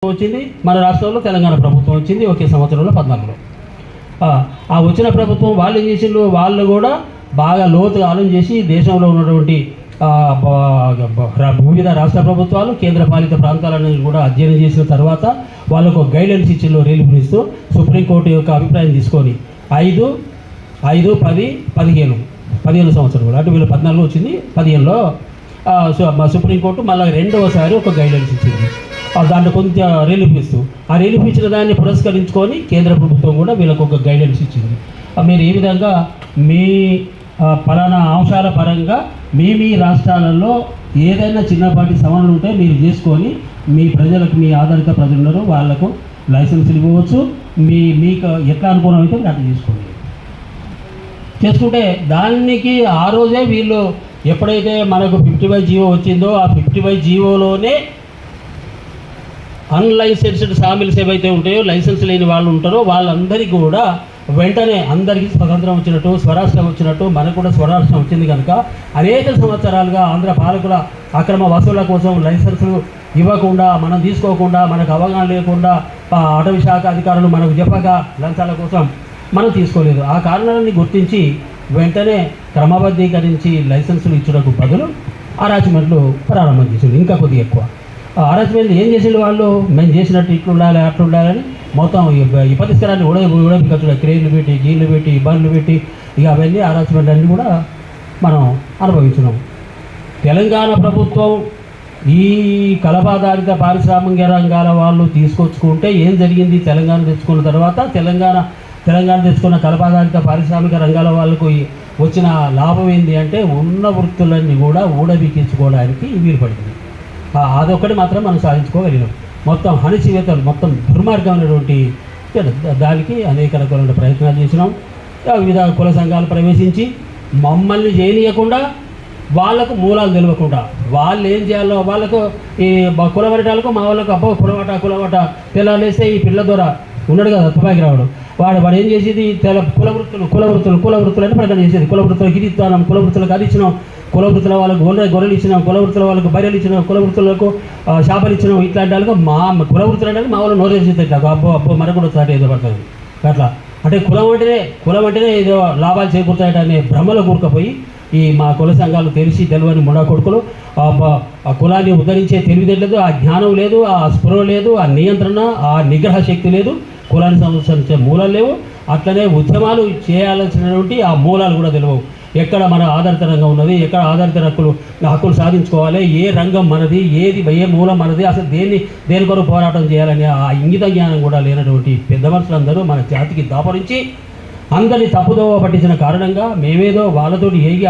వచ్చింది మన రాష్ట్రంలో తెలంగాణ ప్రభుత్వం వచ్చింది ఒకే సంవత్సరంలో 14లో. ఆ వచ్చిన ప్రభుత్వం వాళ్ళు ఏం చేసిండ్రు, వాళ్ళు కూడా బాగా లోతుగా ఆలోచన చేసి దేశంలో ఉన్నటువంటి వివిధ రాష్ట్ర ప్రభుత్వాలు కేంద్ర పాలిత ప్రాంతాలను కూడా అధ్యయనం చేసిన తర్వాత వాళ్ళకు గైడెన్స్ ఇచ్చిండ్రు రిలీఫ్నిస్తూ సుప్రీంకోర్టు యొక్క అభిప్రాయం తీసుకొని 5, 10, 15 సంవత్సరాలు అంటే వీళ్ళు 14 వచ్చింది 15లో సుప్రీంకోర్టు మళ్ళీ రెండవసారి ఒక గైడెన్స్ ఇచ్చింది. దాంట్లో కొంచెం రిలీఫ్ ఇస్తూ ఆ రిలీఫ్ ఇచ్చిన దాన్ని పురస్కరించుకొని కేంద్ర ప్రభుత్వం కూడా వీళ్ళకు ఒక గైడెన్స్ ఇచ్చింది. మీరు ఈ విధంగా మీ పలానా అంశాల పరంగా మీ రాష్ట్రాలలో ఏదైనా చిన్నపాటి సవరణలు ఉంటే మీరు చేసుకొని మీ ప్రజలకు మీ ఆధారిత ప్రజలు ఉన్నారో వాళ్లకు లైసెన్సులు ఇవ్వవచ్చు. మీకు ఎట్లా అనుకూలం అయితే మీరు అట్లా చేసుకుంటే దానికి ఆ రోజే వీళ్ళు ఎప్పుడైతే మనకు 55 జీవో వచ్చిందో ఆ 55 జీవోలోనే అన్లైసెన్స్డ్ సామిల్స్ ఏవైతే ఉంటాయో లైసెన్స్ లేని వాళ్ళు ఉంటారో వాళ్ళందరికీ కూడా వెంటనే అందరికీ స్వతంత్రం వచ్చినట్టు స్వరాష్ట్రం వచ్చినట్టు మనకు కూడా స్వరాష్ట్రం వచ్చింది కనుక అనేక సంవత్సరాలుగా ఆంధ్ర పాలకుల అక్రమ వసూళ్ల కోసం లైసెన్సులు ఇవ్వకుండా మనం తీసుకోకుండా మనకు అవగాహన లేకుండా అటవీ శాఖ అధికారులు మనకు చెప్పగా లంచాల కోసం మనం తీసుకోలేదు. ఆ కారణాలని గుర్తించి వెంటనే క్రమబద్ధీకరించి లైసెన్సులు ఇచ్చడానికి బదులు అరాచ్మెంట్లు ప్రారంభం చేసింది. ఇంకా కొద్దిగా ఎక్కువ అరాచ్మెంట్లు ఏం చేసిండు వాళ్ళు, మేము చేసినట్టు ఇట్లుండాలి అట్లుండాలని మొత్తం ఈ పరిష్కారాన్ని ఉడబికచ్చుడు క్రేన్లు పెట్టి గీళ్ళు పెట్టి బండ్లు పెట్టి ఇక అవన్నీ అరాచ్మెంట్ అన్నీ కూడా మనం అనుభవించినాం. తెలంగాణ ప్రభుత్వం ఈ కలపాధారిత పారిశ్రామిక రంగాల వాళ్ళు తీసుకొచ్చుకుంటే ఏం జరిగింది, తెలంగాణ తెచ్చుకున్న తర్వాత తెలంగాణ తెచ్చుకున్న కలపాధారిత పారిశ్రామిక రంగాల వాళ్ళకు వచ్చిన లాభం ఏంటి అంటే ఉన్న వృత్తులన్నీ కూడా ఊడబిక్కించుకోవడానికి వీలు పడుతుంది. అదొక్కటి మాత్రం మనం సాధించుకోగలిగినాం. మొత్తం అణచివేతలు మొత్తం దుర్మార్గమైనటువంటి దానికి అనేక రకాల ప్రయత్నాలు చేసినాం. వివిధ కుల సంఘాలు ప్రవేశించి మమ్మల్ని చేయనీయకుండా వాళ్ళకు మూలాలు తెలియకుండా వాళ్ళు ఏం చేయాలో వాళ్ళకు ఈ కులవరటాలకు మా వాళ్ళకు అబ్బో కులవట తెల్లాలేస్తే ఈ పిల్ల ద్వారా ఉన్నాడు కదా తుపాకి రావడం వాడు ఏం చేసేది కులవృత్తులు అని ప్రకటన చేసేది. కులవృత్తులకు ఇది ఇస్తాం, కులవృత్తులకు అది ఇచ్చినాం, కులవృత్తుల వాళ్ళకు గొర్రెలు ఇచ్చినాం, కులవృత్తుల వాళ్ళకు బర్రెలు ఇచ్చినాం, కులవృత్తులకు చేపలు ఇచ్చినాం. ఇట్లాంటి వాళ్ళకు మా కులవృత్తులు అంటే మా వాళ్ళు నోరేసేది అబ్బో మనకు కూడా చాట ఏదో పడుతుంది అట్లా. అంటే కులం అంటేనే ఏదో లాభాలు చేకూరుతాయట అనే భ్రమలో కూరుకుపోయి ఈ మా కుల సంఘాలు తెలియని ముండా కొడుకులు ఆ కులాన్ని ఉద్ధరించే తెలివితేటలేదు, ఆ జ్ఞానం లేదు, ఆ స్పృహ లేదు, ఆ నియంత్రణ ఆ నిగ్రహ శక్తి లేదు, కులాన్ని సంరక్షించే మూలాలు లేవు. అట్లనే ఉద్యమాలు చేయాల్సినటువంటి ఆ మూలాలు కూడా తెలియవు. ఎక్కడ మన ఆధారిత రంగం ఉన్నది, ఎక్కడ ఆధారిత హక్కులు సాధించుకోవాలి, ఏ రంగం మనది, ఏ మూలం మనది, అసలు దేని కొరకు పోరాటం చేయాలని ఆ ఇంగిత జ్ఞానం కూడా లేనటువంటి పెద్ద మనుషులందరూ మన జాతికి దాపరించి అందరినీ తప్పుదోవ పట్టించిన కారణంగా మేమేదో వాళ్ళతోటి ఏగి